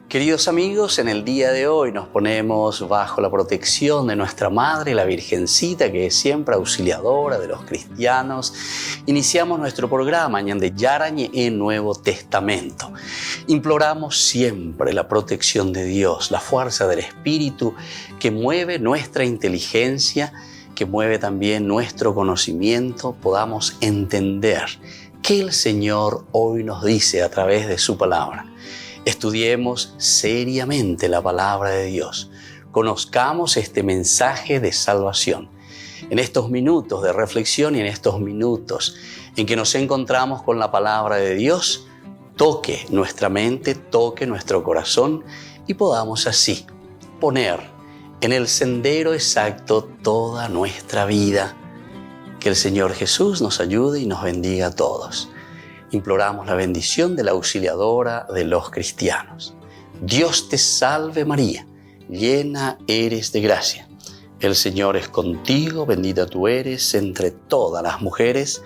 Queridos amigos, en el día de hoy nos ponemos bajo la protección de nuestra Madre, la Virgencita, que es siempre auxiliadora de los cristianos. Iniciamos nuestro programa Ñande Yarañe en Nuevo Testamento. Imploramos siempre la protección de Dios, la fuerza del Espíritu que mueve nuestra inteligencia, que mueve también nuestro conocimiento, podamos entender qué el Señor hoy nos dice a través de su palabra. Estudiemos seriamente la palabra de Dios. Conozcamos este mensaje de salvación. En estos minutos de reflexión y en estos minutos en que nos encontramos con la palabra de Dios, toque nuestra mente, toque nuestro corazón y podamos así poner en el sendero exacto toda nuestra vida. Que el Señor Jesús nos ayude y nos bendiga a todos. Imploramos la bendición de la auxiliadora de los cristianos. Dios te salve María, llena eres de gracia. El Señor es contigo, bendita tú eres entre todas las mujeres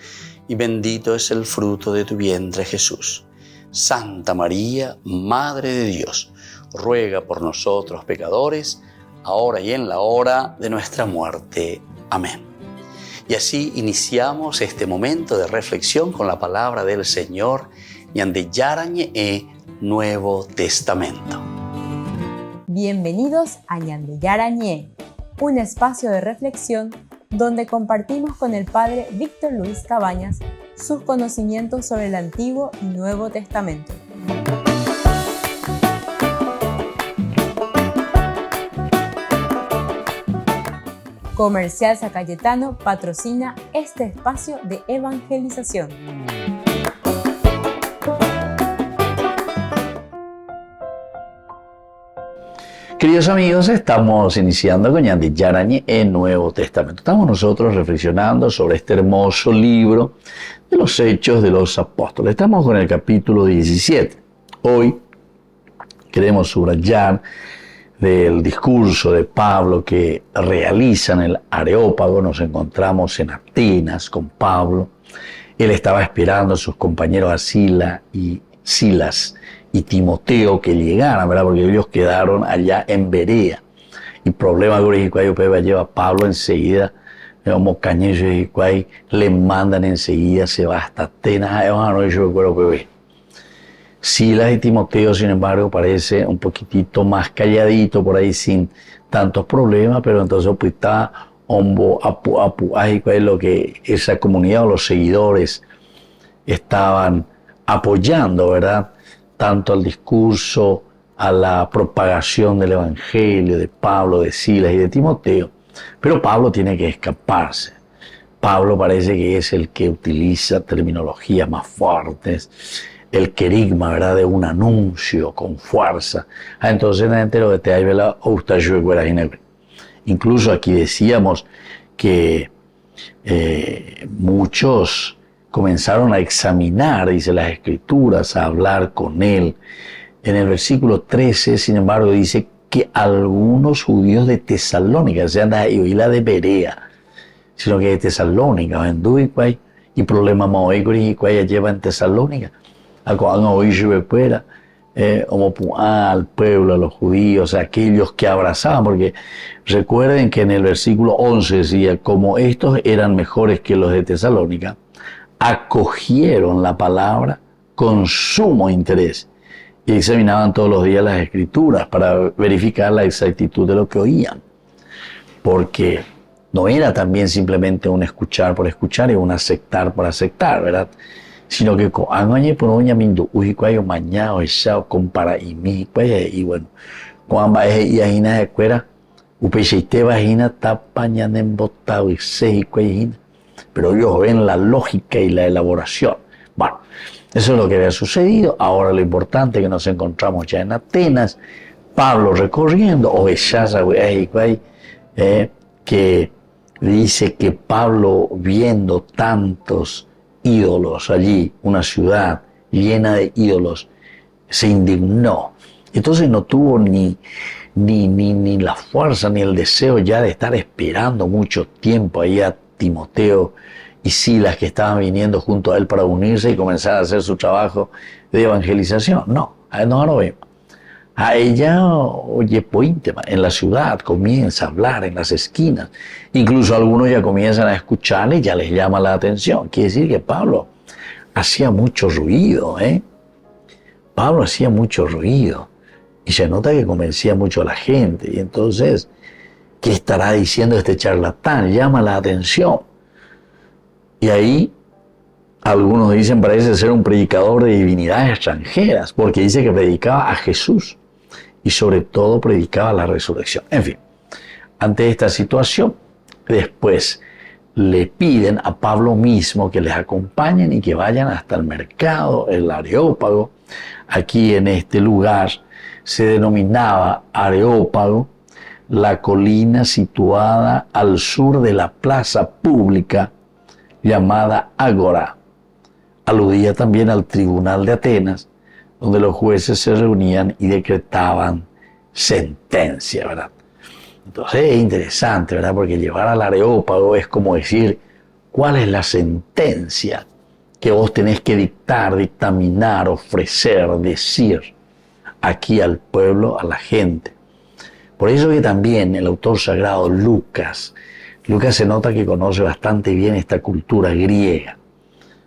y bendito es el fruto de tu vientre Jesús. Santa María, Madre de Dios, ruega por nosotros pecadores, ahora y en la hora de nuestra muerte. Amén. Y así iniciamos este momento de reflexión con la palabra del Señor, Ñande Yarañe Nuevo Testamento. Bienvenidos a Ñande Yarañe, un espacio de reflexión donde compartimos con el Padre Víctor Luis Cabañas sus conocimientos sobre el Antiguo y Nuevo Testamento. Comercial San Cayetano patrocina este espacio de evangelización. Queridos amigos, estamos iniciando con Ñande Yarañe en Nuevo Testamento. Estamos nosotros reflexionando sobre este hermoso libro de los Hechos de los Apóstoles. Estamos con el capítulo 17. Hoy queremos subrayar del discurso de Pablo que realiza en el Areópago. Nos encontramos en Atenas con Pablo. Él estaba esperando a sus compañeros Silas y Timoteo que llegaran, ¿verdad? Porque ellos quedaron allá en Berea. Y problema que lleva a Pablo enseguida, como cañello y le mandan enseguida, se va hasta Atenas. Silas y Timoteo, sin embargo, parece un poquitito más calladito por ahí sin tantos problemas, pero entonces pues está lo que esa comunidad o los seguidores estaban apoyando, ¿verdad? Tanto al discurso, a la propagación del evangelio de Pablo, de Silas y de Timoteo. Pero Pablo tiene que escaparse. Pablo parece que es el que utiliza terminologías más fuertes, el querigma, ¿verdad?, de un anuncio con fuerza. Entonces, incluso aquí decíamos que muchos comenzaron a examinar, dice las Escrituras, a hablar con él. En el versículo 13, sin embargo, dice que algunos judíos de Tesalónica, o sea, anda y la de Berea, sino que de Tesalónica, y problema maoicori y lleva en Tesalónica. Al pueblo, a los judíos, a aquellos que abrazaban, porque recuerden que en el versículo 11 decía, como estos eran mejores que los de Tesalónica, acogieron la palabra con sumo interés y examinaban todos los días las Escrituras para verificar la exactitud de lo que oían, porque no era también simplemente un escuchar por escuchar y un aceptar por aceptar, ¿verdad? Sino que y bueno, cuando y ahina de cuera, pero ellos ven la lógica y la elaboración. Bueno, eso es lo que había sucedido. Ahora lo importante es que nos encontramos ya en Atenas, Pablo recorriendo, que dice que Pablo, viendo tantos ídolos allí, una ciudad llena de ídolos, se indignó. Entonces no tuvo ni la fuerza ni el deseo ya de estar esperando mucho tiempo ahí a Timoteo y Silas, que estaban viniendo junto a él para unirse y comenzar a hacer su trabajo de evangelización. No lo vemos. A ella, oye, poíntema, en la ciudad comienza a hablar en las esquinas. Incluso algunos ya comienzan a escucharle y ya les llama la atención. Quiere decir que Pablo hacía mucho ruido, ¿eh? Pablo hacía mucho ruido. Y se nota que convencía mucho a la gente. Y entonces, ¿qué estará diciendo este charlatán? Llama la atención. Y ahí algunos dicen parece ser un predicador de divinidades extranjeras, porque dice que predicaba a Jesús y sobre todo predicaba la resurrección. En fin, ante esta situación, después le piden a Pablo mismo que les acompañen y que vayan hasta el mercado, el Areópago. Aquí en este lugar se denominaba Areópago la colina situada al sur de la plaza pública llamada Ágora. Aludía también al tribunal de Atenas, donde los jueces se reunían y decretaban sentencia, ¿verdad? Entonces es interesante, ¿verdad? Porque llevar al Areópago es como decir, ¿cuál es la sentencia que vos tenés que dictar, dictaminar, ofrecer, decir aquí al pueblo, a la gente? Por eso que también el autor sagrado Lucas se nota que conoce bastante bien esta cultura griega.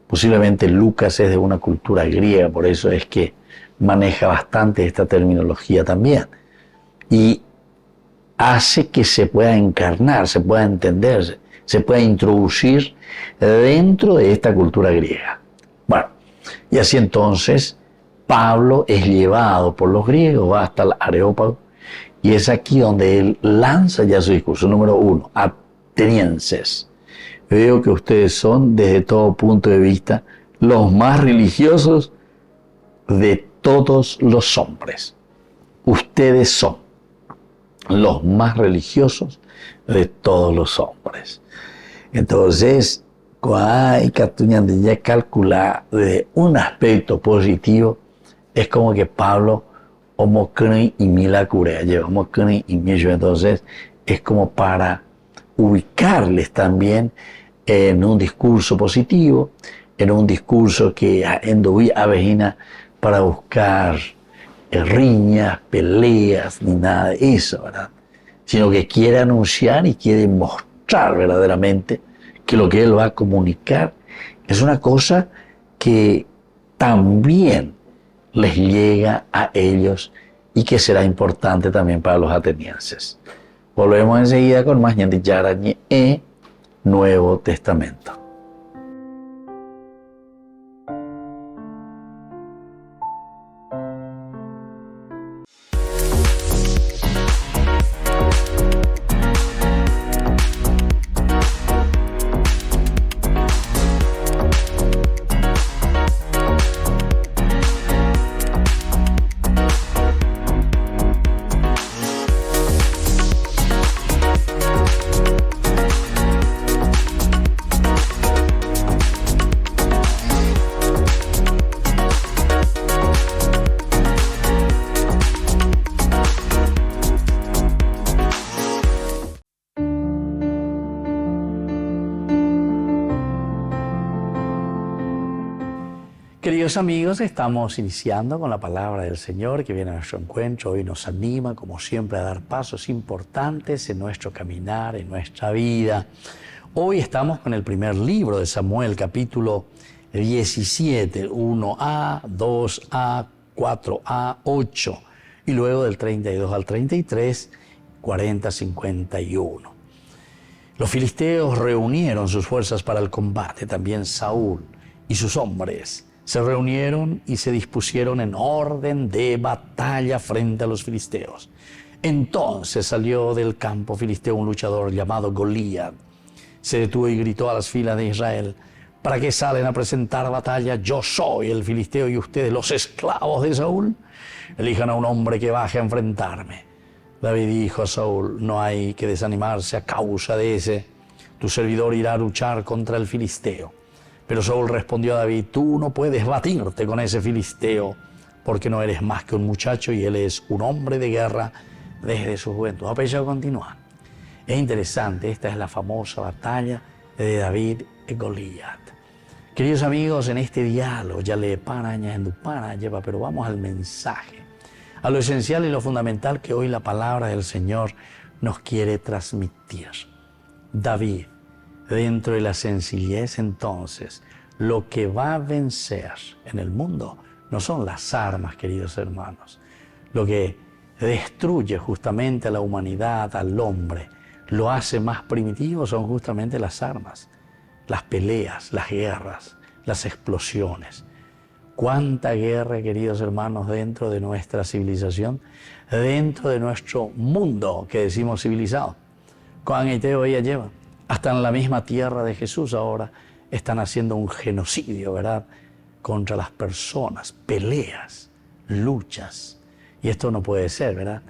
Posiblemente Lucas es de una cultura griega, por eso es que maneja bastante esta terminología también. Y hace que se pueda encarnar, se pueda entender, se pueda introducir dentro de esta cultura griega. Bueno, y así entonces Pablo es llevado por los griegos, va hasta el Areópago, y es aquí donde él lanza ya su discurso. Número 1, atenienses. Veo que ustedes son, desde todo punto de vista, los más religiosos de todos los hombres. Ustedes son los más religiosos de todos los hombres. Entonces, hay que ya calcular de un aspecto positivo, es como que Pablo homocrene y milacurea, lleva homocrene y millo. Entonces, es como para ubicarles también en un discurso positivo, en un discurso que enduí avejina para buscar riñas, peleas, ni nada de eso, ¿verdad? Sino que quiere anunciar y quiere mostrar verdaderamente que lo que él va a comunicar es una cosa que también les llega a ellos y que será importante también para los atenienses. Volvemos enseguida con más Ñandi Yarañe e Nuevo Testamento. Queridos amigos, estamos iniciando con la palabra del Señor que viene a nuestro encuentro. Hoy nos anima, como siempre, a dar pasos importantes en nuestro caminar, en nuestra vida. Hoy estamos con el primer libro de Samuel, capítulo 17, 1a, 2a, 4a, 8, y luego del 32 al 33, 40, 51. Los filisteos reunieron sus fuerzas para el combate, también Saúl y sus hombres se reunieron y se dispusieron en orden de batalla frente a los filisteos. Entonces salió del campo filisteo un luchador llamado Goliat. Se detuvo y gritó a las filas de Israel: ¿para qué salen a presentar batalla? Yo soy el filisteo y ustedes los esclavos de Saúl. Elijan a un hombre que baje a enfrentarme. David dijo a Saúl: no hay que desanimarse a causa de ese. Tu servidor irá a luchar contra el filisteo. Pero Saúl respondió a David: tú no puedes batirte con ese filisteo, porque no eres más que un muchacho y él es un hombre de guerra desde su juventud. A pesar de continuar. Es interesante, esta es la famosa batalla de David y Goliat. Queridos amigos, en este diálogo ya le paraña en Dupana lleva, pero vamos al mensaje. a lo esencial y lo fundamental que hoy la palabra del Señor nos quiere transmitir. David, dentro de la sencillez entonces, lo que va a vencer en el mundo no son las armas, queridos hermanos. Lo que destruye justamente a la humanidad, al hombre, lo hace más primitivo son justamente las armas, las peleas, las guerras, las explosiones. Cuánta guerra, queridos hermanos, dentro de nuestra civilización, dentro de nuestro mundo que decimos civilizado. Juan y Teo ella lleva, hasta en la misma tierra de Jesús ahora están haciendo un genocidio, ¿verdad?, contra las personas, peleas, luchas. Y esto no puede ser, ¿verdad?,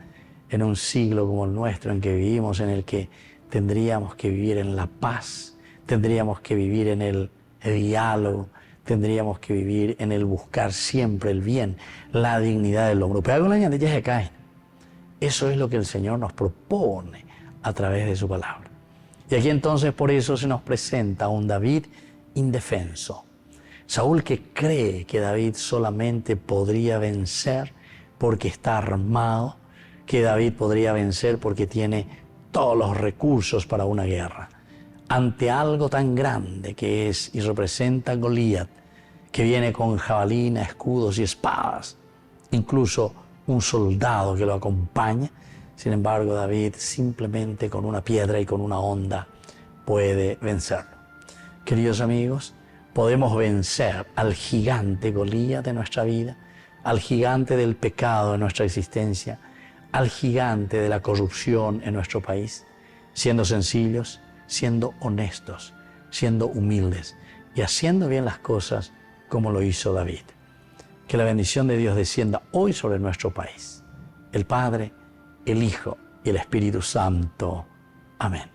en un siglo como el nuestro en que vivimos, en el que tendríamos que vivir en la paz, tendríamos que vivir en el diálogo, tendríamos que vivir en el buscar siempre el bien, la dignidad del hombre. Pero la ñandilla se cae. Eso es lo que el Señor nos propone a través de su palabra. Y aquí entonces por eso se nos presenta un David indefenso. Saúl, que cree que David solamente podría vencer porque está armado, que David podría vencer porque tiene todos los recursos para una guerra. Ante algo tan grande que es y representa a Goliat, que viene con jabalina, escudos y espadas, incluso un soldado que lo acompaña, sin embargo David simplemente con una piedra y con una honda puede vencerlo. Queridos amigos, podemos vencer al gigante Goliat de nuestra vida, al gigante del pecado de nuestra existencia, al gigante de la corrupción en nuestro país, siendo sencillos, siendo honestos, siendo humildes y haciendo bien las cosas como lo hizo David. Que la bendición de Dios descienda hoy sobre nuestro país. El Padre, el Hijo y el Espíritu Santo. Amén.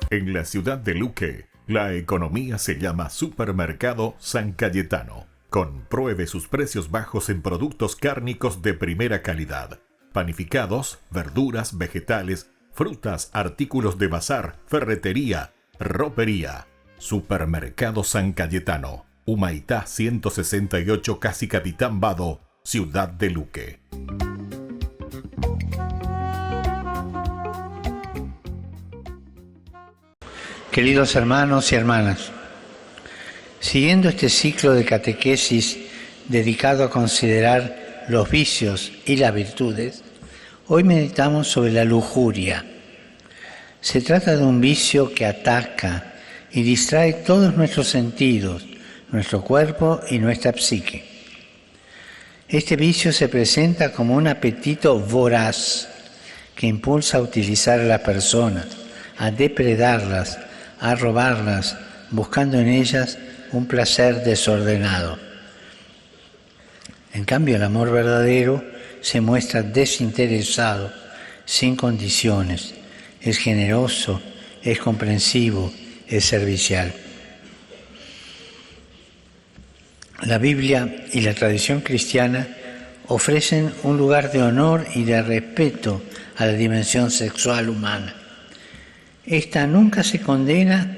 En la ciudad de Luque, la economía se llama Supermercado San Cayetano. Compruebe sus precios bajos en productos cárnicos de primera calidad. Panificados, verduras, vegetales, frutas, artículos de bazar, ferretería, ropería. Supermercado San Cayetano, Humaitá 168, Casi Capitán Vado, ciudad de Luque. Queridos hermanos y hermanas, siguiendo este ciclo de catequesis dedicado a considerar los vicios y las virtudes, hoy meditamos sobre la lujuria. Se trata de un vicio que ataca y distrae todos nuestros sentidos, nuestro cuerpo y nuestra psique. Este vicio se presenta como un apetito voraz que impulsa a utilizar a las personas, a depredarlas, a robarlas, buscando en ellas un placer desordenado. En cambio, el amor verdadero se muestra desinteresado, sin condiciones, es generoso, es comprensivo, es servicial. La Biblia y la tradición cristiana ofrecen un lugar de honor y de respeto a la dimensión sexual humana. Esta nunca se condena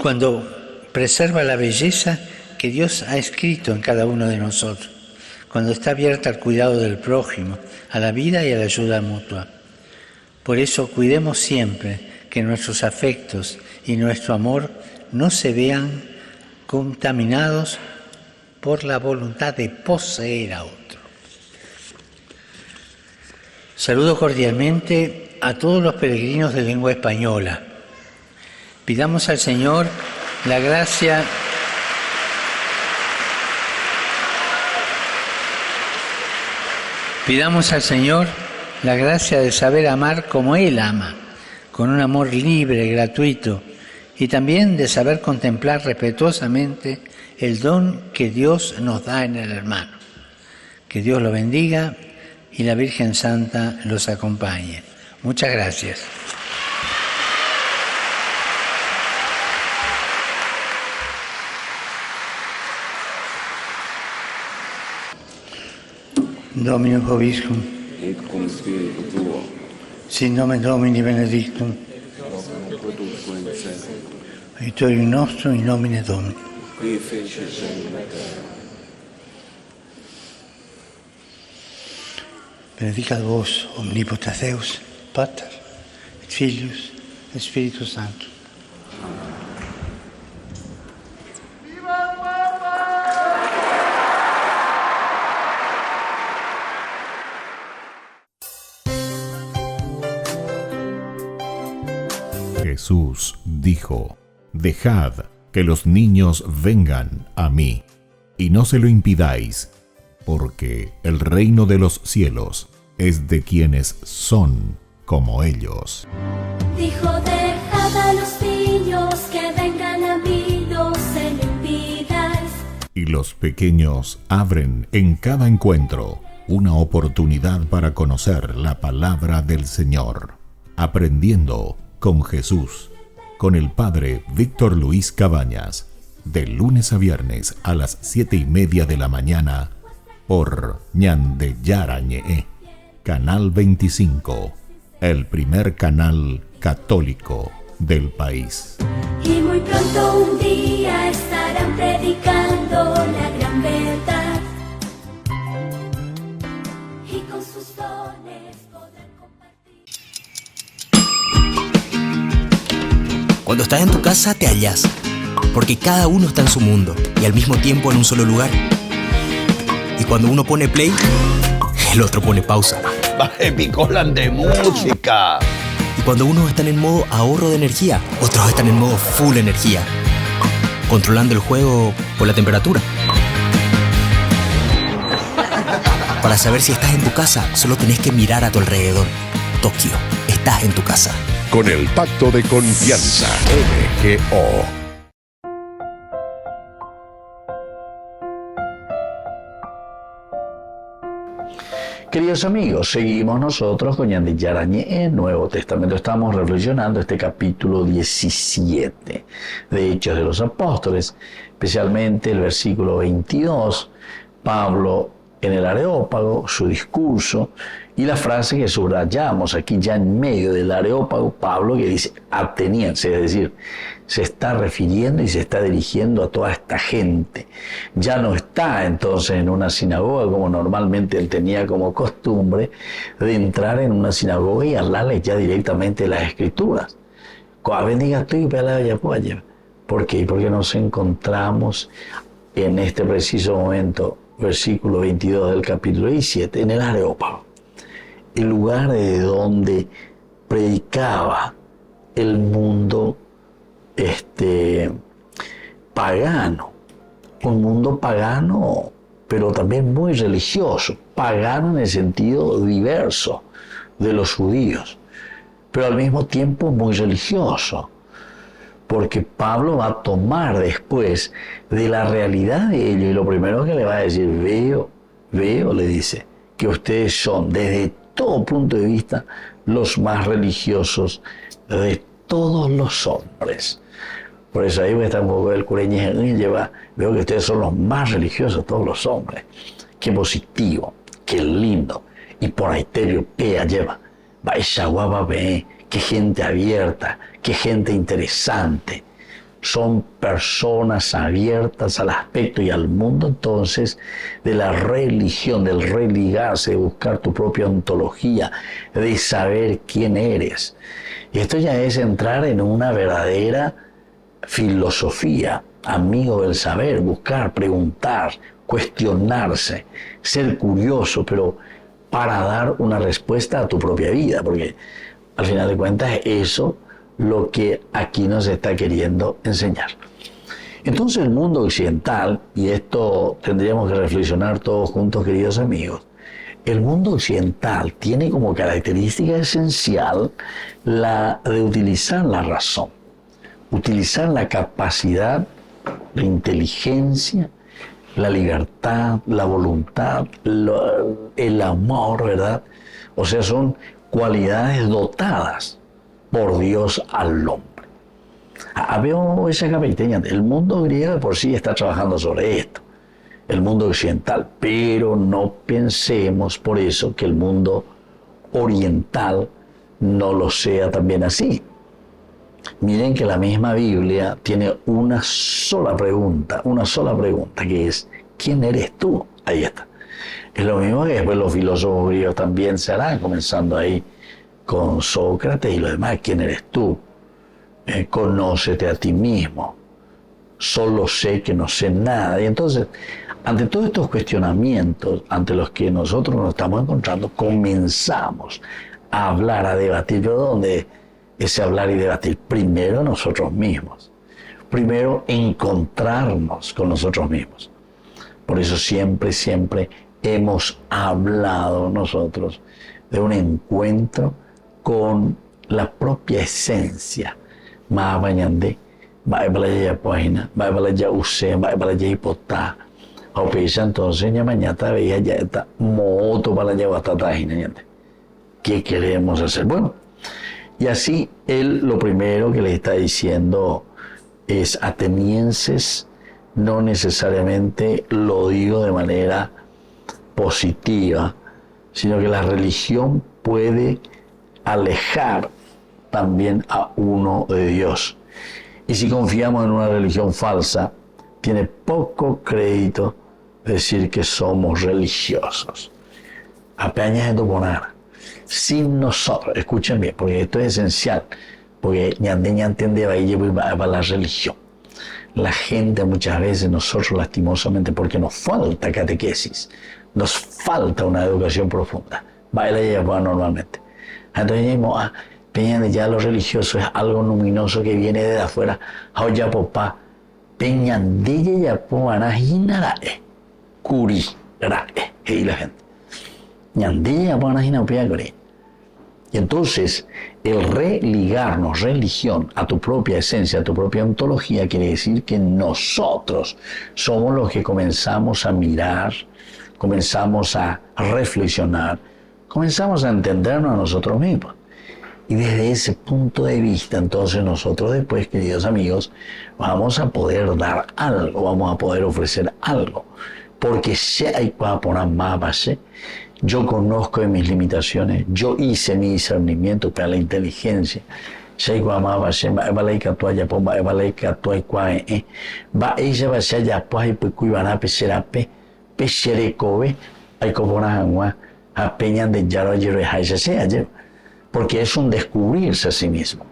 cuando preserva la belleza que Dios ha escrito en cada uno de nosotros, cuando está abierta al cuidado del prójimo, a la vida y a la ayuda mutua. Por eso cuidemos siempre que nuestros afectos y nuestro amor no se vean contaminados por la voluntad de poseer a otro. Saludo cordialmente a todos los peregrinos de lengua española. Pidamos al Señor la gracia de saber amar como Él ama, con un amor libre, gratuito, y también de saber contemplar respetuosamente el don que Dios nos da en el hermano. Que Dios lo bendiga y la Virgen Santa los acompañe. Muchas gracias. Dominus vobiscum. Et cum spiritu tuo. Sin nomen Domini benedictum. Aiutorium nostrum in nomine Domini. Benedicat vos omnipotens Deus, Pater, et Filius, et Spiritus Sanctus. Jesús dijo: Dejad que los niños vengan a mí, y no se lo impidáis, porque el reino de los cielos es de quienes son como ellos. Dijo: dejad a los niños que vengan a mí, no se lo impidáis. Y los pequeños abren en cada encuentro una oportunidad para conocer la palabra del Señor, aprendiendo con Jesús, con el Padre Víctor Luis Cabañas, de lunes a viernes a las 7:30 de la mañana, por Ñande Yarañe, Canal 25, el primer canal católico del país. Y muy pronto un día estarán predicando la gran verdad, y con sus dones podrán compartir. Cuando estás en tu casa te hallas, porque cada uno está en su mundo y al mismo tiempo en un solo lugar. Y cuando uno pone play, el otro pone pausa. Baje picolan de música. Y cuando unos están en modo ahorro de energía, otros están en modo full energía, controlando el juego por la temperatura. Para saber si estás en tu casa, solo tenés que mirar a tu alrededor. Tokio, estás en tu casa. Con el Pacto de Confianza, MGO. Queridos amigos, seguimos nosotros con Ñande Yarañe en Nuevo Testamento. Estamos reflexionando este capítulo 17 de Hechos de los Apóstoles, especialmente el versículo 22, Pablo en el Areópago, su discurso, y la frase que subrayamos aquí ya en medio del Areópago, Pablo, que dice ateniense, es decir, se está refiriendo y se está dirigiendo a toda esta gente. Ya no está entonces en una sinagoga como normalmente él tenía como costumbre de entrar en una sinagoga y hablarles ya directamente de las Escrituras. ¿Por qué? Porque nos encontramos en este preciso momento, versículo 22 del capítulo 17, en el Areópago, el lugar de donde predicaba el mundo pagano, un mundo pagano, pero también muy religioso, pagano en el sentido diverso de los judíos, pero al mismo tiempo muy religioso, porque Pablo va a tomar después de la realidad de ellos, y lo primero que le va a decir, veo, le dice, que ustedes son desde todo punto de vista los más religiosos de todos los hombres. Por eso ahí está un poco el cureñe, veo que ustedes son los más religiosos de todos los hombres. Qué positivo, qué lindo. Y por ahí Pea lleva, qué gente abierta, qué gente interesante. Son personas abiertas al aspecto y al mundo entonces de la religión, del religarse, de buscar tu propia ontología, de saber quién eres. Y esto ya es entrar en una verdadera filosofía, amigo del saber, buscar, preguntar, cuestionarse, ser curioso, pero para dar una respuesta a tu propia vida, porque al final de cuentas es eso lo que aquí nos está queriendo enseñar. Entonces el mundo occidental, y esto tendríamos que reflexionar todos juntos, queridos amigos, el mundo occidental tiene como característica esencial la de utilizar la razón, utilizar la capacidad, la inteligencia, la libertad, la voluntad, el amor, ¿verdad? O sea, son cualidades dotadas por Dios al hombre. Veo esa capiteña. El mundo griego de por sí está trabajando sobre esto, el mundo occidental, pero no pensemos por eso que el mundo oriental no lo sea también así. Miren que la misma Biblia tiene una sola pregunta, que es, ¿quién eres tú? Ahí está. Es lo mismo que después los filósofos griegos también se harán, comenzando ahí con Sócrates y lo demás. ¿Quién eres tú? Conócete a ti mismo. Solo sé que no sé nada. Y entonces, ante todos estos cuestionamientos, ante los que nosotros nos estamos encontrando, comenzamos a hablar, a debatir. ¿Pero dónde ese hablar y debatir? Primero nosotros mismos. Primero encontrarnos con nosotros mismos. Por eso siempre hemos hablado nosotros de un encuentro con la propia esencia. Más bañande, va para allá página, va para allá usted, va para allá hipotá. O pesa entonces ya mañana veía ya está moto para allá batata. ¿Qué queremos hacer? Bueno, y así él lo primero que le está diciendo es: atenienses, no necesariamente lo digo de manera positiva, sino que la religión puede alejar también a uno de Dios. Y si confiamos en una religión falsa, tiene poco crédito decir que somos religiosos. Apenas en poner. Sin nosotros, escuchen bien, porque esto es esencial, porque ñande entiende va la religión. La gente muchas veces, nosotros lastimosamente, porque nos falta catequesis, nos falta una educación profunda, baila y va normalmente. Entonces decimos, peña ya lo religioso es algo luminoso que viene de afuera, ya papá, peña de ya poana hinarae, curi, rae, y la gente. Ñande ya poana hinarae. Y entonces, el religarnos religión a tu propia esencia, a tu propia ontología, quiere decir que nosotros somos los que comenzamos a mirar, comenzamos a reflexionar, comenzamos a entendernos a nosotros mismos. Y desde ese punto de vista, entonces nosotros después, queridos amigos, vamos a poder dar algo, vamos a poder ofrecer algo. Porque si hay para poner más base, yo conozco de mis limitaciones, yo hice mi discernimiento para la inteligencia. Si hay para más base, va a que tú haya pomba, va a que tú hay cuae, va ella va a ser ya pues y pues cuivan a peserape, peserecobe, hay como una agua, a peña de yaro ayer y se ayer. Porque es un descubrirse a sí mismo.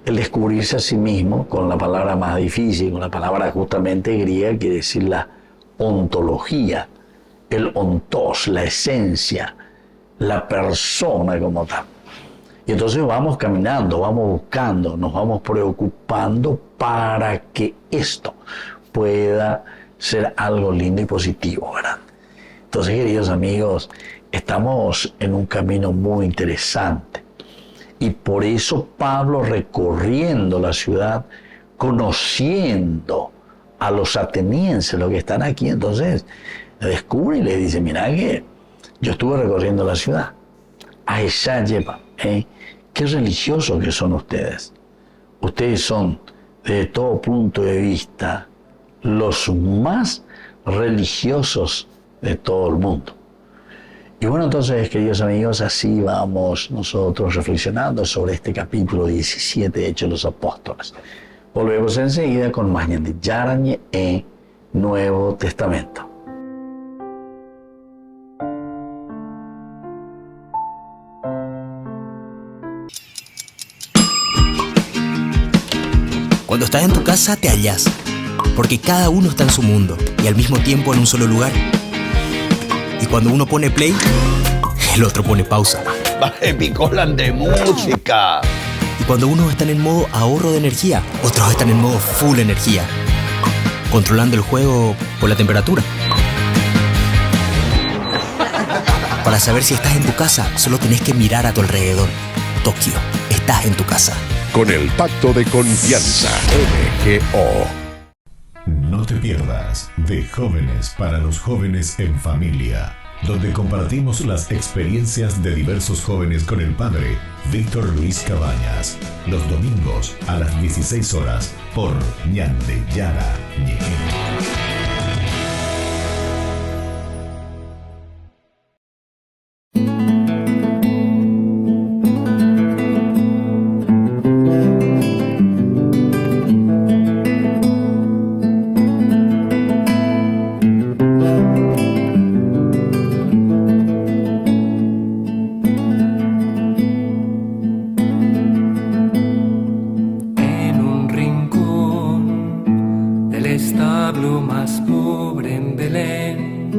El descubrirse a sí mismo, con la palabra más difícil, con la palabra justamente griega, quiere decir la ontología, el ontos, la esencia, la persona como tal. Y entonces vamos caminando, vamos buscando, nos vamos preocupando para que esto pueda ser algo lindo y positivo, ¿verdad? Entonces, queridos amigos, estamos en un camino muy interesante. Y por eso Pablo, recorriendo la ciudad, conociendo a los atenienses, los que están aquí, entonces descubre y le dice, mira que yo estuve recorriendo la ciudad. A esa lleva, qué religiosos que son ustedes. Ustedes son, desde todo punto de vista, los más religiosos de todo el mundo. Y bueno, entonces, queridos amigos, así vamos nosotros reflexionando sobre este capítulo 17 de Hechos de los Apóstoles. Volvemos enseguida con más de Yarañe en Nuevo Testamento. Cuando estás en tu casa te hallas, porque cada uno está en su mundo y al mismo tiempo en un solo lugar. Y cuando uno pone play, el otro pone pausa. Picolan de música. Y cuando unos están en modo ahorro de energía, otros están en modo full energía, controlando el juego por la temperatura. Para saber si estás en tu casa, solo tenés que mirar a tu alrededor. Tokio, estás en tu casa. Con el Pacto de Confianza, MGO. No te pierdas de Jóvenes para los Jóvenes en Familia, donde compartimos las experiencias de diversos jóvenes con el padre Víctor Luis Cabañas, los domingos a las 16 horas por Ñande Yara Ñe. establo más pobre en Belén,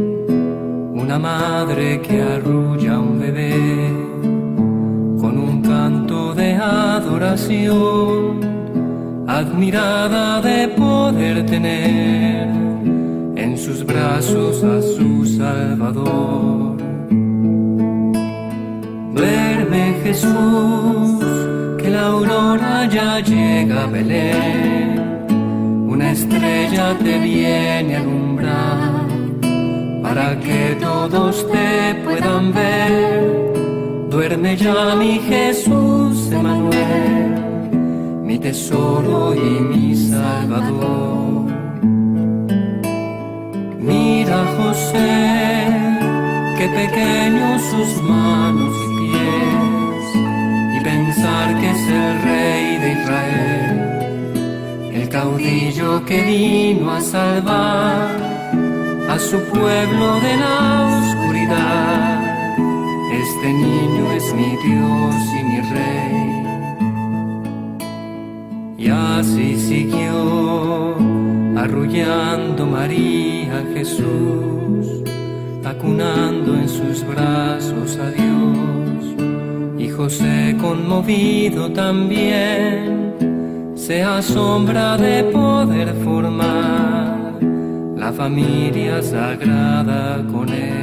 una madre que arrulla a un bebé con un canto de adoración, admirada de poder tener en sus brazos a su Salvador. Duerme Jesús, que la aurora ya llega a Belén, una estrella te viene a alumbrar, para que todos te puedan ver. Duerme ya mi Jesús Emmanuel, mi tesoro y mi Salvador. Mira José, qué pequeños sus manos y pies, y pensar que es el Rey de Israel, el caudillo que vino a salvar a su pueblo de la oscuridad. Este niño es mi Dios y mi Rey. Y así siguió arrullando María a Jesús, acunando en sus brazos a Dios. Y José, conmovido también, se asombra de poder formar la familia sagrada con él.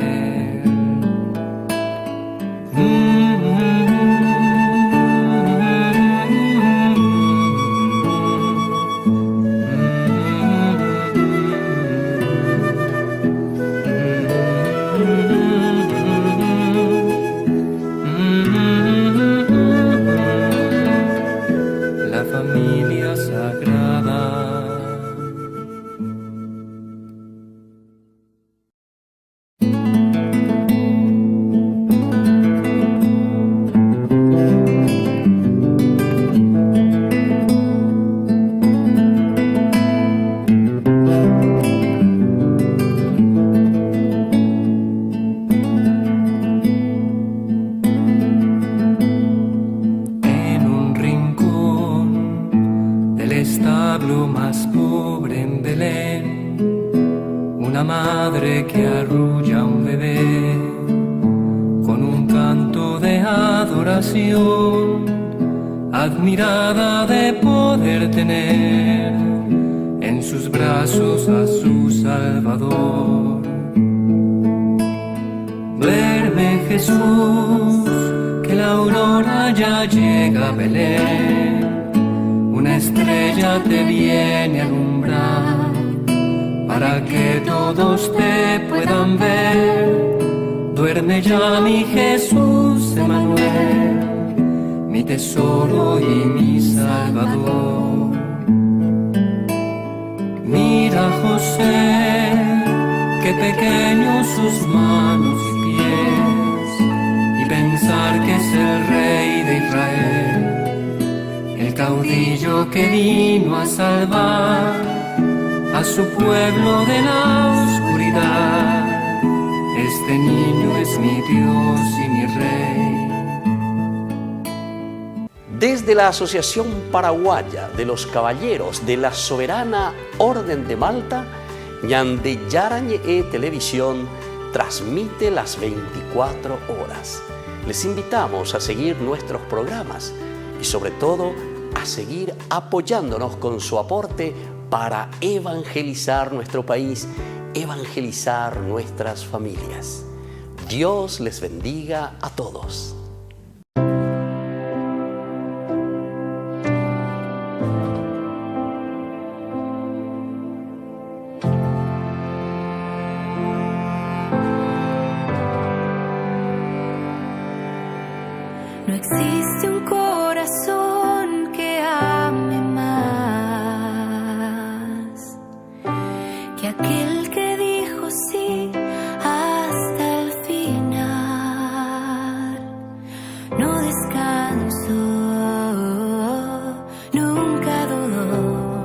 La familia sagrada. Establo más pobre en Belén, una madre que arrulla a un bebé con un canto de adoración, admirada de poder tener en sus brazos a su Salvador. Duerme Jesús, que la aurora ya llega a Belén, una estrella te viene a alumbrar, para que todos te puedan ver. Duerme ya mi Jesús Emmanuel, mi tesoro y mi Salvador. Mira José, qué pequeños sus manos y pies, y pensar que es el Rey de Israel, el caudillo que vino a salvar a su pueblo de la oscuridad. Este niño es mi Dios y mi Rey. Desde la Asociación Paraguaya de los Caballeros de la Soberana Orden de Malta, Ñande Yarañe Televisión transmite las 24 horas. Les invitamos a seguir nuestros programas y sobre todo a seguir apoyándonos con su aporte para evangelizar nuestro país, evangelizar nuestras familias. Dios les bendiga a todos. No existe un corazón que ame más que aquel que dijo sí hasta el final. No descansó, nunca dudó,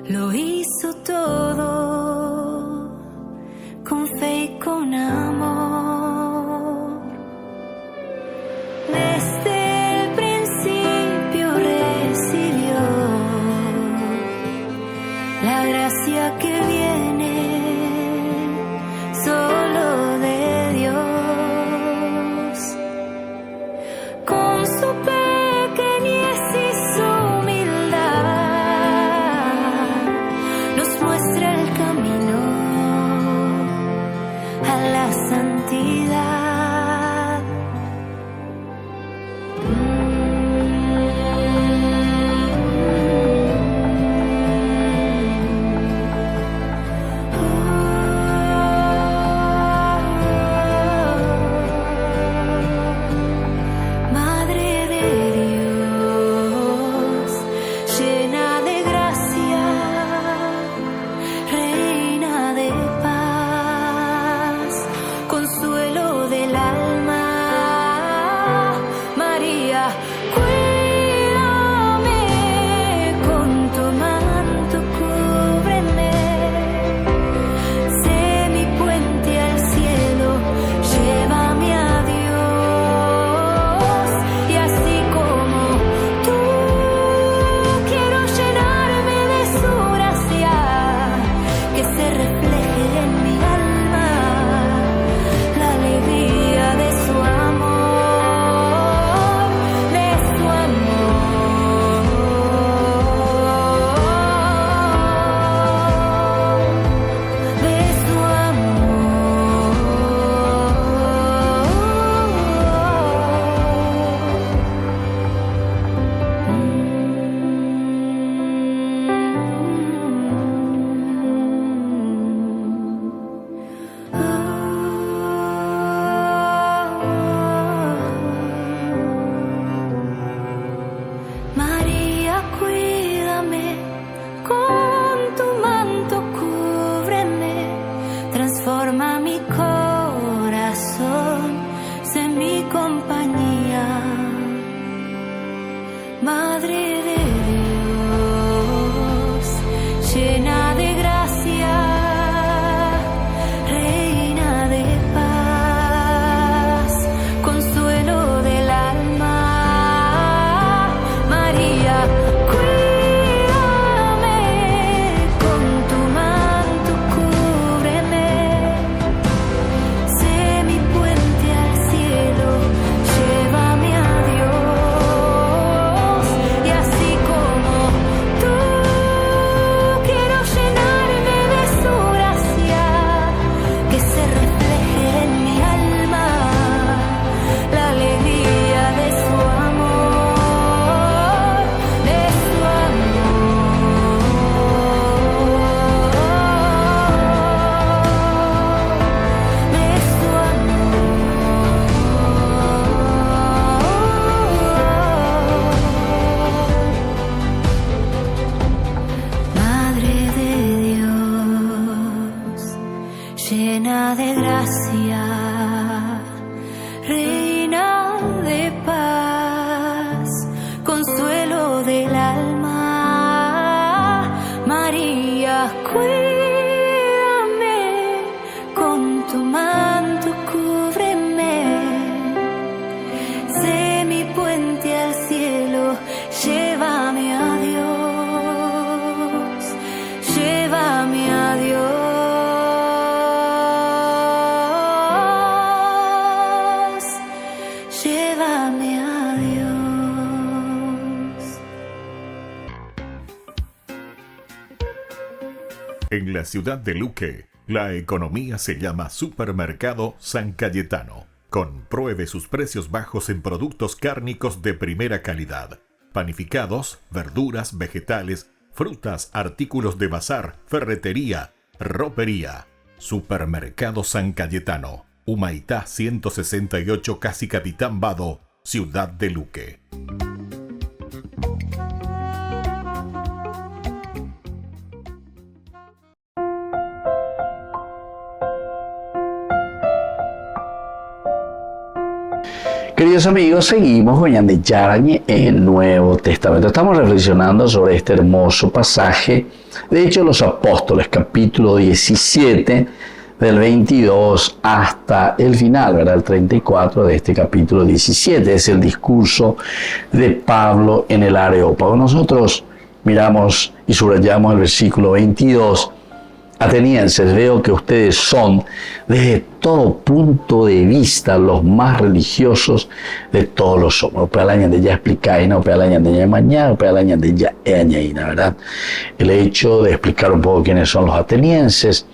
lo hizo todo con fe y con amor. Madre de Dios, llena de gracia, reina de paz, consuelo del alma, María, cuídame, con tu manto cúbreme, sé mi puente al cielo, llévame a Dios, y así como tú quiero llenarme de su gracia, que se refleje en mi alma la alegría de su amor, de su Madre de Dios, llena de gracia, reina de paz, consuelo del alma, María, cuídame, con tu manto cúbreme, sé mi puente al cielo, llévame a Dios, llévame a Dios, llévame a Dios. En la ciudad de Luque, la economía se llama Supermercado San Cayetano. Compruebe sus precios bajos en productos cárnicos de primera calidad. Panificados, verduras, vegetales, frutas, artículos de bazar, ferretería, ropería. Supermercado San Cayetano. Humaitá 168, Casi Capitán Vado, ciudad de Luque. Queridos amigos, seguimos con Ñande Yarañe en el Nuevo Testamento. Estamos reflexionando sobre este hermoso pasaje de Hechos de los Apóstoles, capítulo 17, del 22 hasta el final, ¿verdad? El 34 de este capítulo 17. Es el discurso de Pablo en el Areópago. Nosotros miramos y subrayamos el versículo 22. Atenienses, veo que ustedes son, desde todo punto de vista, los más religiosos de todos los hombres. Opalañan de ya explicaina, opalañan de ya mañana, opalañan de ya añaína, ¿verdad? El hecho de explicar un poco quiénes son los atenienses,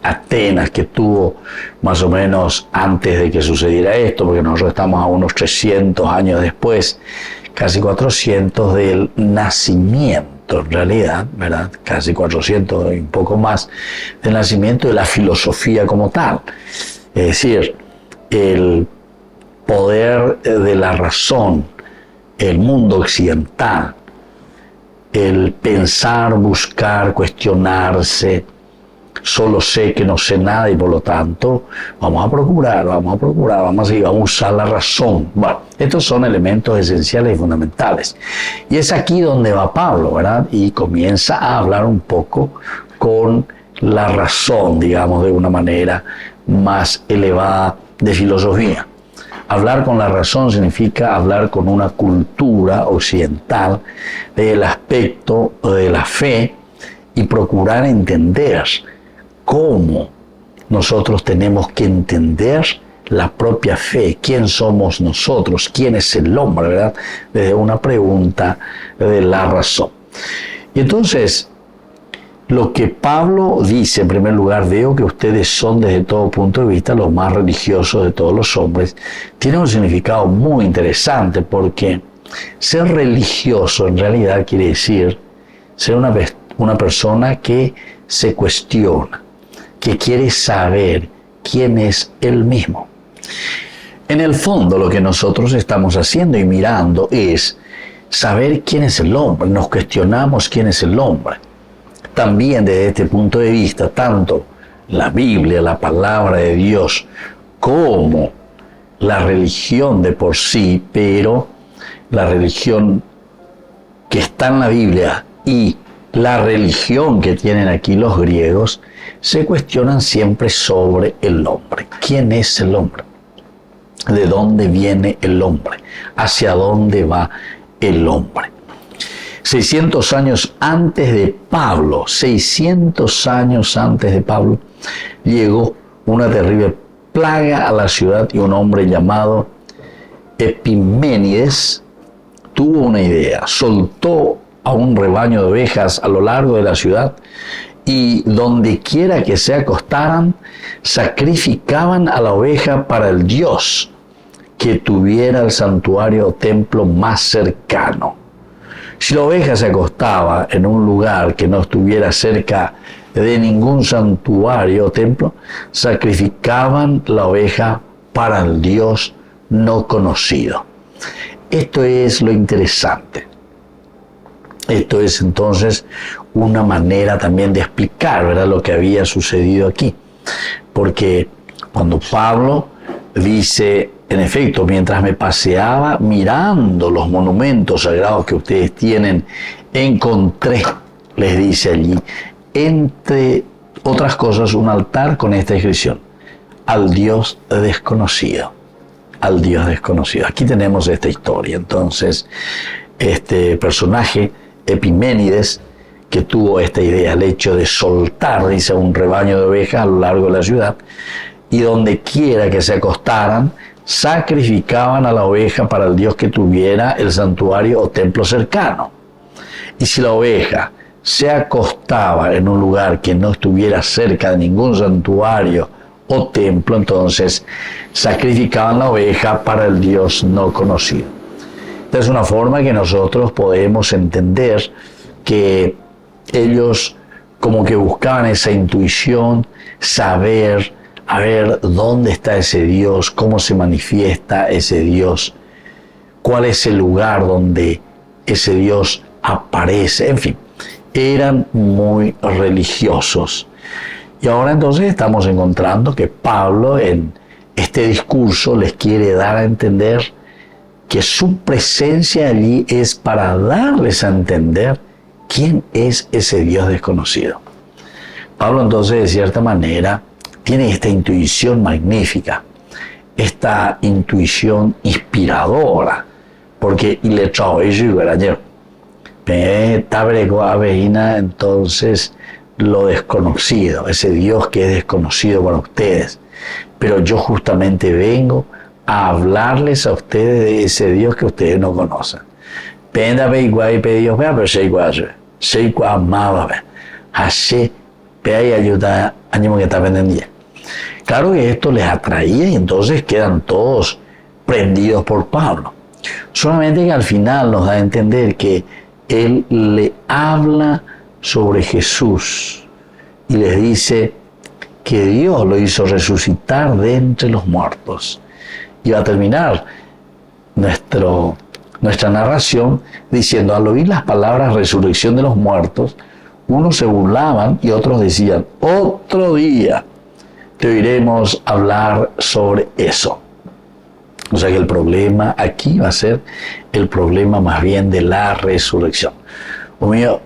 Atenas, que tuvo más o menos antes de que sucediera esto, porque nosotros estamos a unos 300 años después, casi 400 del nacimiento, en realidad, ¿verdad? Casi 400 y un poco más del nacimiento de la filosofía como tal. Es decir, el poder de la razón, el mundo occidental, el pensar, buscar, cuestionarse, solo sé que no sé nada y por lo tanto vamos a procurar, vamos a seguir, vamos a usar la razón. Bueno, estos son elementos esenciales y fundamentales. Y es aquí donde va Pablo, ¿verdad? Y comienza a hablar un poco con la razón, digamos, de una manera más elevada de filosofía. Hablar con la razón significa hablar con una cultura occidental del aspecto de la fe y procurar entender cómo nosotros tenemos que entender la propia fe, quién somos nosotros, quién es el hombre, ¿verdad? Desde una pregunta de la razón. Y entonces, lo que Pablo dice, en primer lugar, veo que ustedes son desde todo punto de vista los más religiosos de todos los hombres, tiene un significado muy interesante porque ser religioso en realidad quiere decir ser una persona que se cuestiona, que quiere saber quién es él mismo. En el fondo, lo que nosotros estamos haciendo y mirando es saber quién es el hombre. Nos cuestionamos quién es el hombre. También desde este punto de vista, tanto la Biblia, la palabra de Dios, como la religión de por sí, pero la religión que está en la Biblia y la religión que tienen aquí los griegos, se cuestionan siempre sobre el hombre. ¿Quién es el hombre? ¿De dónde viene el hombre? ¿Hacia dónde va el hombre? 600 años antes de Pablo, 600 años antes de Pablo, llegó una terrible plaga a la ciudad y un hombre llamado Epiménides tuvo una idea. Soltó a un rebaño de ovejas a lo largo de la ciudad y donde quiera que se acostaran, sacrificaban a la oveja para el dios que tuviera el santuario o templo más cercano. Si la oveja se acostaba en un lugar que no estuviera cerca de ningún santuario o templo, sacrificaban la oveja para el dios no conocido. Esto es lo interesante. Esto es entonces una manera también de explicar, ¿verdad?, lo que había sucedido aquí. Porque cuando Pablo dice, en efecto, mientras me paseaba mirando los monumentos sagrados que ustedes tienen, encontré, les dice allí, entre otras cosas, un altar con esta inscripción: al Dios desconocido. Al Dios desconocido. Aquí tenemos esta historia. Entonces, este personaje, Epiménides, que tuvo esta idea, el hecho de soltar, dice, un rebaño de ovejas a lo largo de la ciudad, y donde quiera que se acostaran, sacrificaban a la oveja para el dios que tuviera el santuario o templo cercano. Y si la oveja se acostaba en un lugar que no estuviera cerca de ningún santuario o templo, entonces sacrificaban la oveja para el dios no conocido. Esta es una forma que nosotros podemos entender que ellos como que buscaban esa intuición, saber, a ver dónde está ese Dios, cómo se manifiesta ese Dios, cuál es el lugar donde ese Dios aparece, en fin, eran muy religiosos. Y ahora entonces estamos encontrando que Pablo en este discurso les quiere dar a entender que su presencia allí es para darles a entender quién es ese Dios desconocido. Pablo entonces, de cierta manera, tiene esta intuición magnífica, esta intuición inspiradora, porque entonces lo desconocido, ese Dios que es desconocido para ustedes, pero yo justamente vengo a hablarles a ustedes de ese Dios que ustedes no conocen. Claro que esto les atraía y entonces quedan todos prendidos por Pablo. Solamente que al final nos da a entender que él le habla sobre Jesús y les dice que Dios lo hizo resucitar de entre los muertos. Y va a terminar nuestra narración diciendo: al oír las palabras resurrección de los muertos, unos se burlaban y otros decían: otro día te oiremos hablar sobre eso. O sea que el problema aquí va a ser el problema más bien de la resurrección.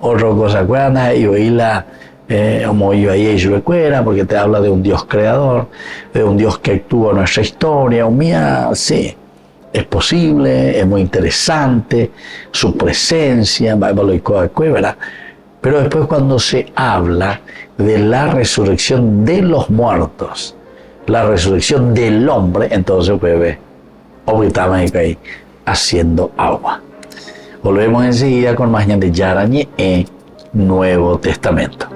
Otra cosa, cuando y oírla como yo ahí yo recuerda, porque te habla de un Dios creador, de un Dios que actúa en nuestra historia. Sí, es posible, es muy interesante su presencia, pero después cuando se habla de la resurrección de los muertos, la resurrección del hombre, entonces pues ahorita ahí haciendo agua. Volvemos enseguida con más de Yarañe en Nuevo Testamento.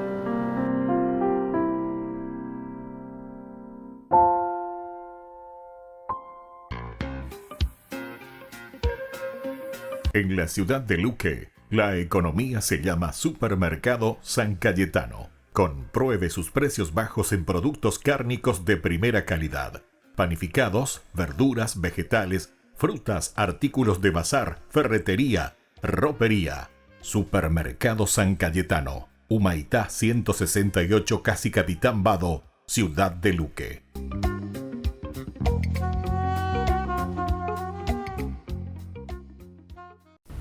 En la ciudad de Luque, la economía se llama Supermercado San Cayetano. Compruebe sus precios bajos en productos cárnicos de primera calidad. Panificados, verduras, vegetales, frutas, artículos de bazar, ferretería, ropería. Supermercado San Cayetano, Humaitá 168, Casi Capitán Vado, ciudad de Luque.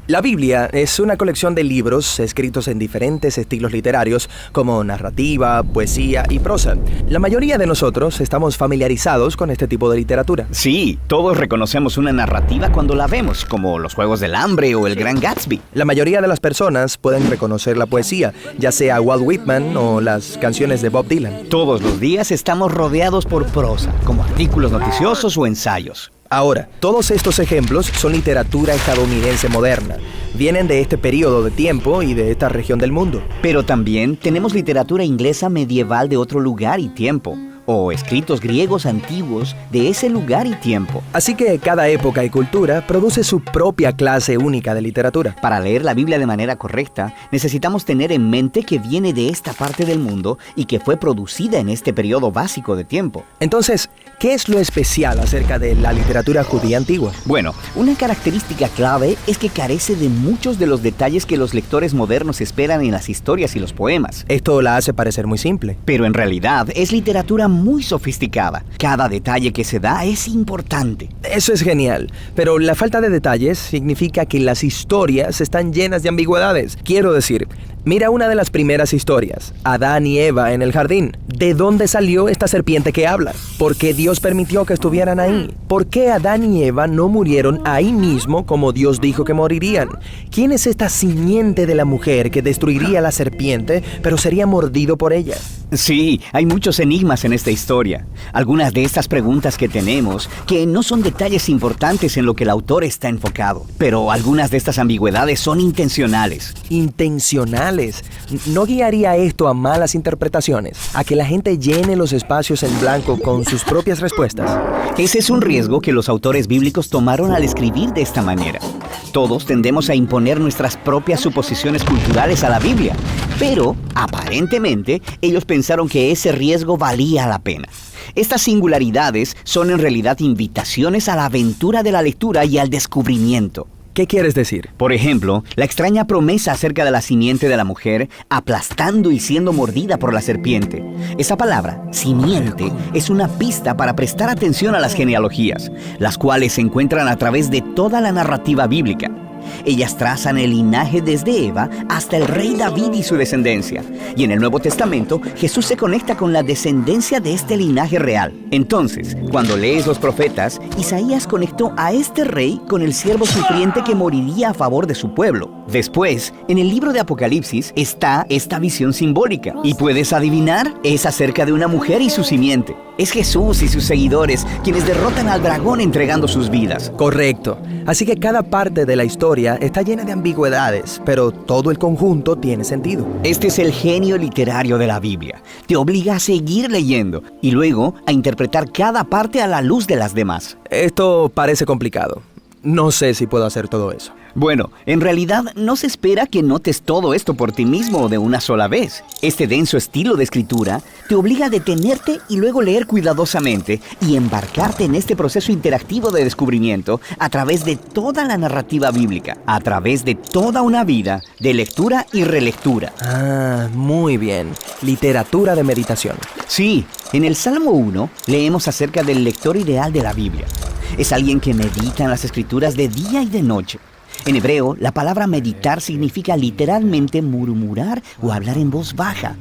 La Biblia es una colección de libros escritos en diferentes estilos literarios como narrativa, poesía y prosa. La mayoría de nosotros estamos familiarizados con este tipo de literatura. Sí, todos reconocemos una narrativa cuando la vemos, como Los Juegos del Hambre o El Gran Gatsby. La mayoría de las personas pueden reconocer la poesía, ya sea Walt Whitman o las canciones de Bob Dylan. Todos los días estamos rodeados por prosa, como artículos noticiosos o ensayos. Ahora, todos estos ejemplos son literatura estadounidense moderna. Vienen de este periodo de tiempo y de esta región del mundo. Pero también tenemos literatura inglesa medieval de otro lugar y tiempo, o escritos griegos antiguos de ese lugar y tiempo. Así que cada época y cultura produce su propia clase única de literatura. Para leer la Biblia de manera correcta, necesitamos tener en mente que viene de esta parte del mundo y que fue producida en este periodo básico de tiempo. Entonces, ¿qué es lo especial acerca de la literatura judía antigua? Bueno, una característica clave es que carece de muchos de los detalles que los lectores modernos esperan en las historias y los poemas. Esto la hace parecer muy simple. Pero en realidad es literatura muy sofisticada. Cada detalle que se da es importante. Eso es genial, pero la falta de detalles significa que las historias están llenas de ambigüedades. Quiero decir, mira una de las primeras historias, Adán y Eva en el jardín. ¿De dónde salió esta serpiente que habla? ¿Por qué Dios permitió que estuvieran ahí? ¿Por qué Adán y Eva no murieron ahí mismo como Dios dijo que morirían? ¿Quién es esta simiente de la mujer que destruiría a la serpiente, pero sería mordido por ella? Sí, hay muchos enigmas en esta historia. Algunas de estas preguntas que tenemos, que no son detalles importantes en lo que el autor está enfocado, pero algunas de estas ambigüedades son intencionales. ¿Intencionales? ¿No guiaría esto a malas interpretaciones? ¿A que la gente llene los espacios en blanco con sus propias respuestas? Ese es un riesgo que los autores bíblicos tomaron al escribir de esta manera. Todos tendemos a imponer nuestras propias suposiciones culturales a la Biblia, pero aparentemente ellos pensaron que ese riesgo valía la pena. Estas singularidades son en realidad invitaciones a la aventura de la lectura y al descubrimiento. ¿Qué quieres decir? Por ejemplo, la extraña promesa acerca de la simiente de la mujer aplastando y siendo mordida por la serpiente. Esa palabra, simiente, es una pista para prestar atención a las genealogías, las cuales se encuentran a través de toda la narrativa bíblica. Ellas trazan el linaje desde Eva hasta el rey David y su descendencia. Y en el Nuevo Testamento, Jesús se conecta con la descendencia de este linaje real. Entonces, cuando lees los profetas, Isaías conectó a este rey con el siervo sufriente que moriría a favor de su pueblo. Después, en el libro de Apocalipsis está esta visión simbólica. ¿Y puedes adivinar? Es acerca de una mujer y su simiente. Es Jesús y sus seguidores quienes derrotan al dragón entregando sus vidas. Correcto. Así que cada parte de la historia está llena de ambigüedades, pero todo el conjunto tiene sentido. Este es el genio literario de la Biblia. Te obliga a seguir leyendo y luego a interpretar cada parte a la luz de las demás. Esto parece complicado. No sé si puedo hacer todo eso. Bueno, en realidad no se espera que notes todo esto por ti mismo de una sola vez. Este denso estilo de escritura te obliga a detenerte y luego leer cuidadosamente y embarcarte en este proceso interactivo de descubrimiento a través de toda la narrativa bíblica, a través de toda una vida de lectura y relectura. Ah, muy bien. Literatura de meditación. Sí, en el Salmo 1 leemos acerca del lector ideal de la Biblia. Es alguien que medita en las escrituras de día y de noche. En hebreo, la palabra meditar significa literalmente murmurar o hablar en voz baja.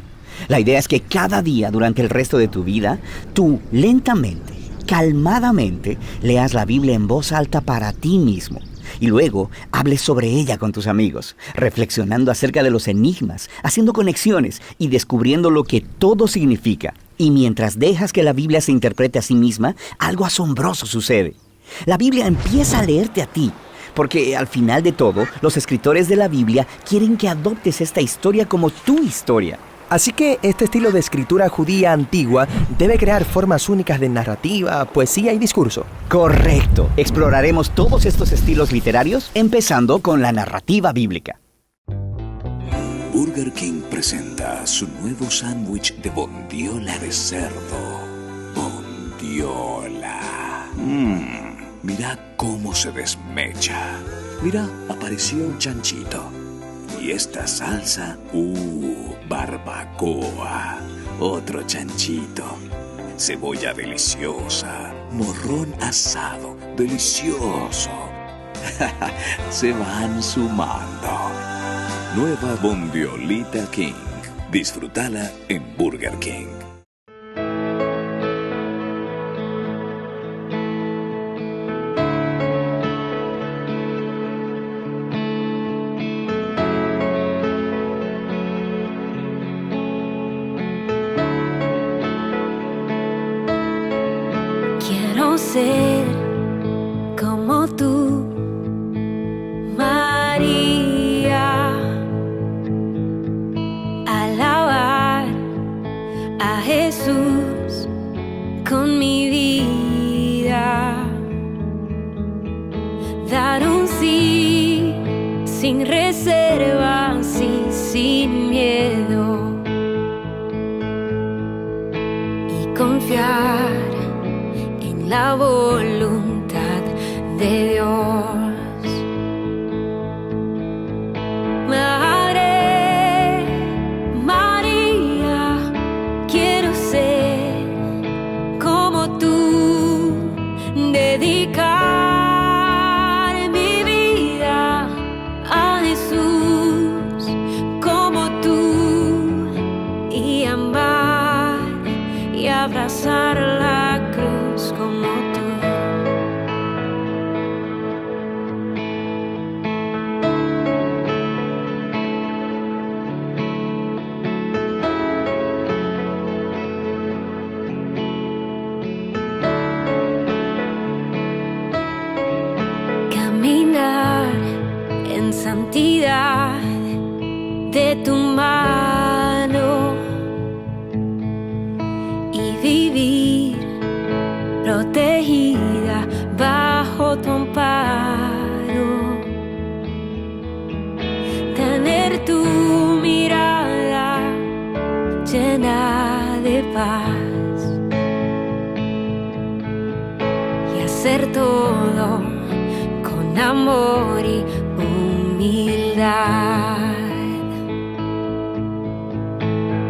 La idea es que cada día durante el resto de tu vida, tú lentamente, calmadamente, leas la Biblia en voz alta para ti mismo. Y luego hables sobre ella con tus amigos, reflexionando acerca de los enigmas, haciendo conexiones y descubriendo lo que todo significa. Y mientras dejas que la Biblia se interprete a sí misma, algo asombroso sucede. La Biblia empieza a leerte a ti. Porque al final de todo, los escritores de la Biblia quieren que adoptes esta historia como tu historia. Así que este estilo de escritura judía antigua debe crear formas únicas de narrativa, poesía y discurso. Correcto. Exploraremos todos estos estilos literarios, empezando con la narrativa bíblica. Burger King presenta su nuevo sándwich de bondiola de cerdo. Bondiola. Mira cómo se desmecha. Mira, apareció un chanchito. Y esta salsa, barbacoa. Otro chanchito. Cebolla deliciosa. Morrón asado, delicioso. Se van sumando. Nueva Bondiolita King. Disfrútala en Burger King. Quiero ser como tú, María, alabar a Jesús con mi vida, dar un sí sin reservas y sin miedo, y confiar en la voluntad de Dios. Madre María, quiero ser como tú, dedicar mi vida a Jesús como tú, y amar y abrazar la cruz como tú. Caminar en santidad de tu mano y vivir protegida bajo tu amparo, tener tu mirada llena de paz y hacer todo con amor y humildad.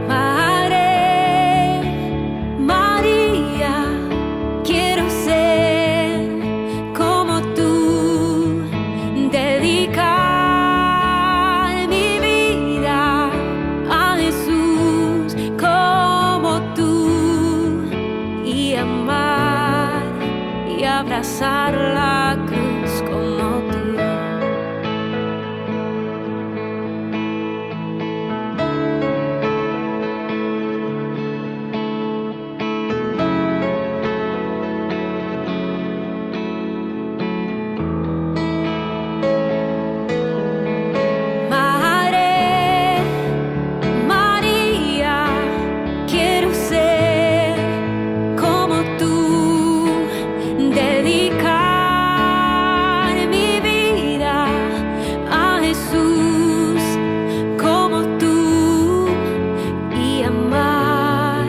Madre María, quiero ser como tú, dedicar mi vida a Jesús como tú, y amar y abrazar la cruz como tú. Madre María, quiero ser como tú, dedicar mi vida a Jesús como tú, y amar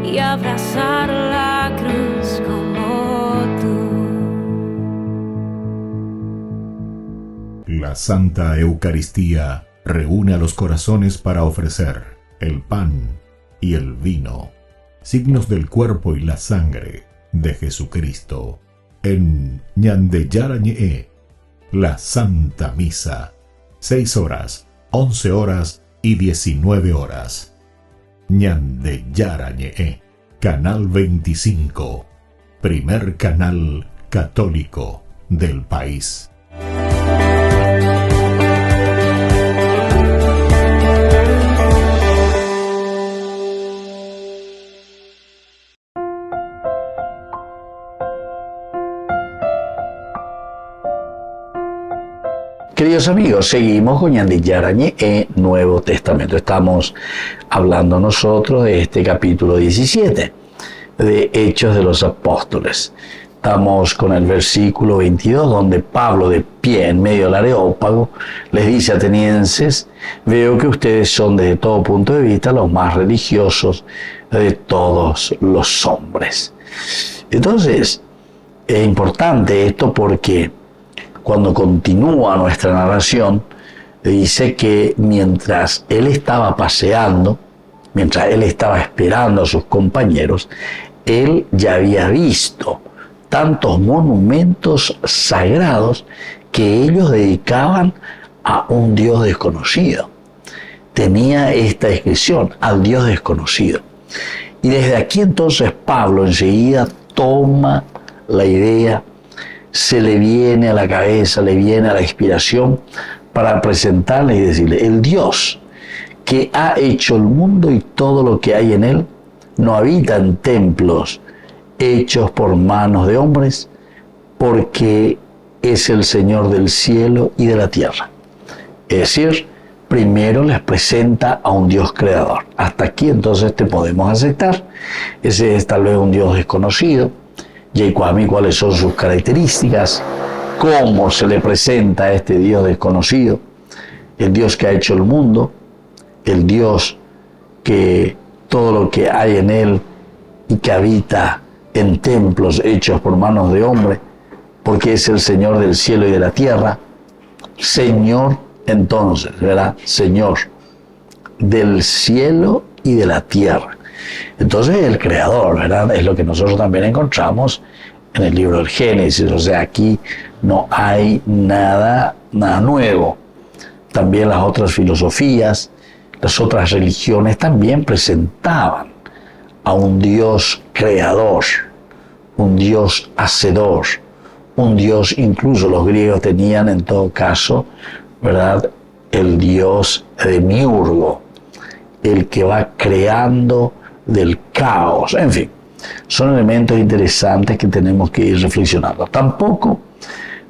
y abrazar la cruz como tú. La Santa Eucaristía reúne a los corazones para ofrecer el pan y el vino, signos del cuerpo y la sangre de Jesucristo. En Ñandeyarañe, la Santa Misa, 6 horas, 11 horas y 19 horas. Ñandeyarañe, Canal 25, primer canal católico del país. Queridos amigos, seguimos con Ñandeyarañe en Nuevo Testamento. Estamos hablando nosotros de este capítulo 17 de Hechos de los Apóstoles. Estamos con el versículo 22, donde Pablo, de pie en medio del Areópago, les dice: atenienses, veo que ustedes son desde todo punto de vista los más religiosos de todos los hombres. Entonces, es importante esto porque cuando continúa nuestra narración, dice que mientras él estaba paseando, mientras él estaba esperando a sus compañeros, él ya había visto tantos monumentos sagrados que ellos dedicaban a un Dios desconocido. Tenía esta descripción, al Dios desconocido. Y desde aquí entonces Pablo enseguida toma la idea, se le viene a la cabeza, le viene a la inspiración para presentarle y decirle, el Dios que ha hecho el mundo y todo lo que hay en él, no habita en templos hechos por manos de hombres, porque es el Señor del cielo y de la tierra. Es decir, primero les presenta a un Dios creador. Hasta aquí entonces te podemos aceptar. Ese es tal vez un Dios desconocido. Y cuáles son sus características, cómo se le presenta a este Dios desconocido, el Dios que ha hecho el mundo, el Dios que todo lo que hay en él y que habita en templos hechos por manos de hombre, porque es el Señor del cielo y de la tierra. Señor, entonces, ¿verdad? Señor del cielo y de la tierra. Entonces el creador, ¿verdad? Es lo que nosotros también encontramos en el libro del Génesis. O sea, aquí no hay nada nuevo. También las otras filosofías, las otras religiones también presentaban a un Dios creador, un Dios hacedor, un Dios, incluso los griegos tenían en todo caso, ¿verdad? El Dios demiurgo, el que va creando del caos. En fin, son elementos interesantes que tenemos que ir reflexionando. Tampoco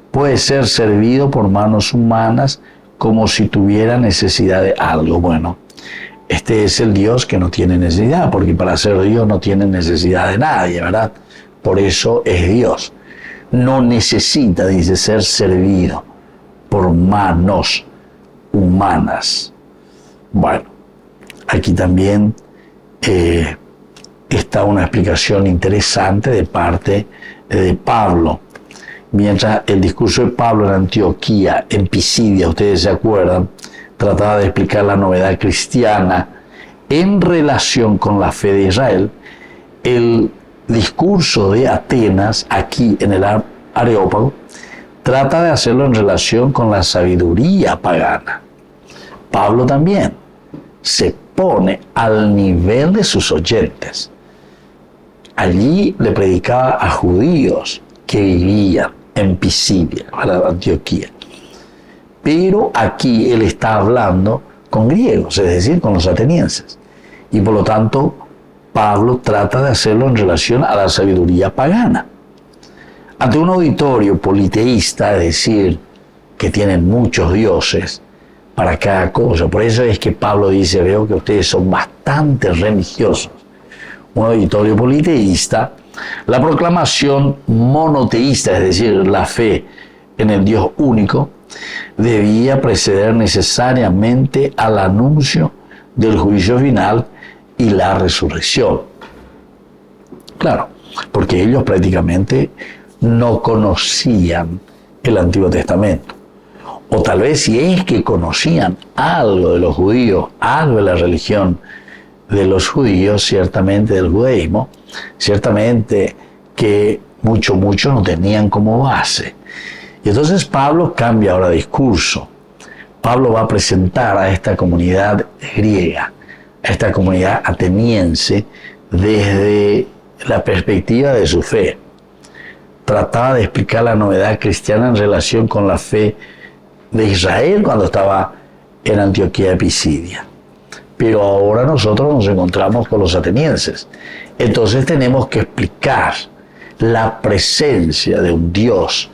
puede ser servido por manos humanas como si tuviera necesidad de algo. Bueno, este es el Dios que no tiene necesidad, porque para ser Dios no tiene necesidad de nadie, ¿verdad? Por eso es Dios. No necesita, dice, ser servido por manos humanas. Bueno, aquí también está una explicación interesante de parte de Pablo. Mientras el discurso de Pablo en Antioquía, en Pisidia, ustedes se acuerdan, trataba de explicar la novedad cristiana en relación con la fe de Israel, el discurso de Atenas, aquí en el Areópago, trata de hacerlo en relación con la sabiduría pagana. Pablo también se pone al nivel de sus oyentes. Allí le predicaba a judíos que vivían en Pisidia, Antioquía. Pero aquí él está hablando con griegos, es decir, con los atenienses. Y por lo tanto, Pablo trata de hacerlo en relación a la sabiduría pagana. Ante un auditorio politeísta, es decir, que tienen muchos dioses para cada cosa. Por eso es que Pablo dice, veo que ustedes son bastante religiosos. Un auditorio politeísta, la proclamación monoteísta, es decir, la fe en el Dios único, debía preceder necesariamente al anuncio del juicio final y la resurrección. Claro, porque ellos prácticamente no conocían el Antiguo Testamento. O tal vez si es que conocían algo de los judíos, algo de la religión de los judíos, ciertamente del judaísmo, ciertamente que mucho no tenían como base. Y entonces Pablo cambia ahora de discurso. Pablo va a presentar a esta comunidad griega, a esta comunidad ateniense, desde la perspectiva de su fe. Trataba de explicar la novedad cristiana en relación con la fe de Israel cuando estaba en Antioquía de Pisidia. Pero ahora nosotros nos encontramos con los atenienses. Entonces tenemos que explicar la presencia de un Dios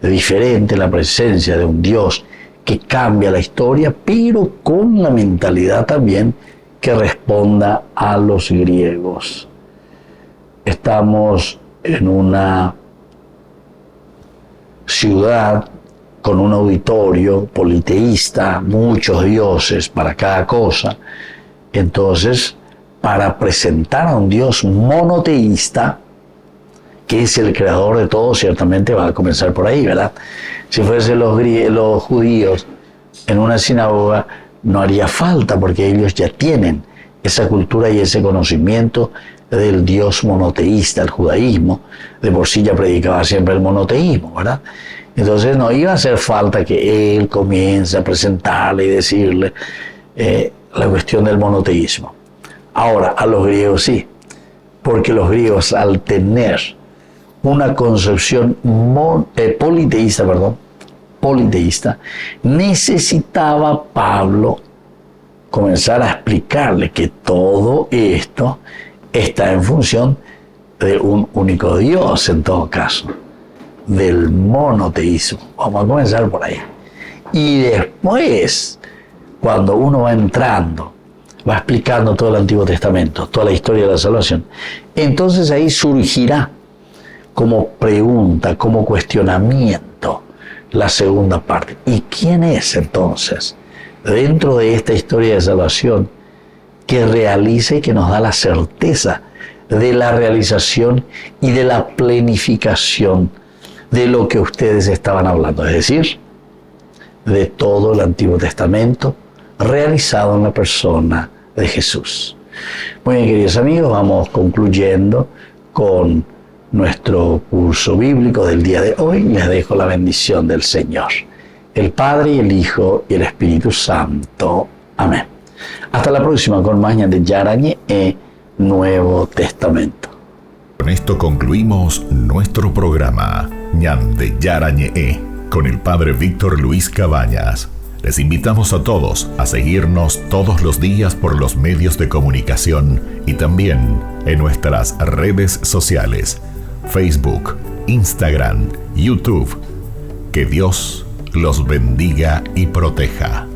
diferente, la presencia de un Dios que cambia la historia, pero con la mentalidad también que responda a los griegos. Estamos en una ciudad con un auditorio politeísta, muchos dioses para cada cosa. Entonces, para presentar a un Dios monoteísta, que es el creador de todo, ciertamente va a comenzar por ahí, ¿verdad? Si fuesen los judíos en una sinagoga, no haría falta, porque ellos ya tienen esa cultura y ese conocimiento del Dios monoteísta, el judaísmo. De por sí ya predicaba siempre el monoteísmo, ¿verdad? Entonces no iba a hacer falta que él comience a presentarle y decirle la cuestión del monoteísmo. Ahora, a los griegos sí, porque los griegos, al tener una concepción politeísta, necesitaba Pablo comenzar a explicarle que todo esto está en función de un único Dios, en todo caso, del monoteísmo. Vamos a comenzar por ahí. Y después, cuando uno va entrando, va explicando todo el Antiguo Testamento, toda la historia de la salvación, entonces ahí surgirá como pregunta, como cuestionamiento, la segunda parte. ¿Y quién es entonces, dentro de esta historia de salvación, que realiza y que nos da la certeza de la realización y de la plenificación de lo que ustedes estaban hablando? Es decir, de todo el Antiguo Testamento realizado en la persona de Jesús. Muy bien, queridos amigos, vamos concluyendo con nuestro curso bíblico del día de hoy. Les dejo la bendición del Señor, el Padre y el Hijo y el Espíritu Santo. Amén. Hasta la próxima con más de Yarañe Nuevo Testamento. Con esto concluimos nuestro programa Ñande Yarañe con el Padre Víctor Luis Cabañas. Les invitamos a todos a seguirnos todos los días por los medios de comunicación y también en nuestras redes sociales, Facebook, Instagram, YouTube. Que Dios los bendiga y proteja.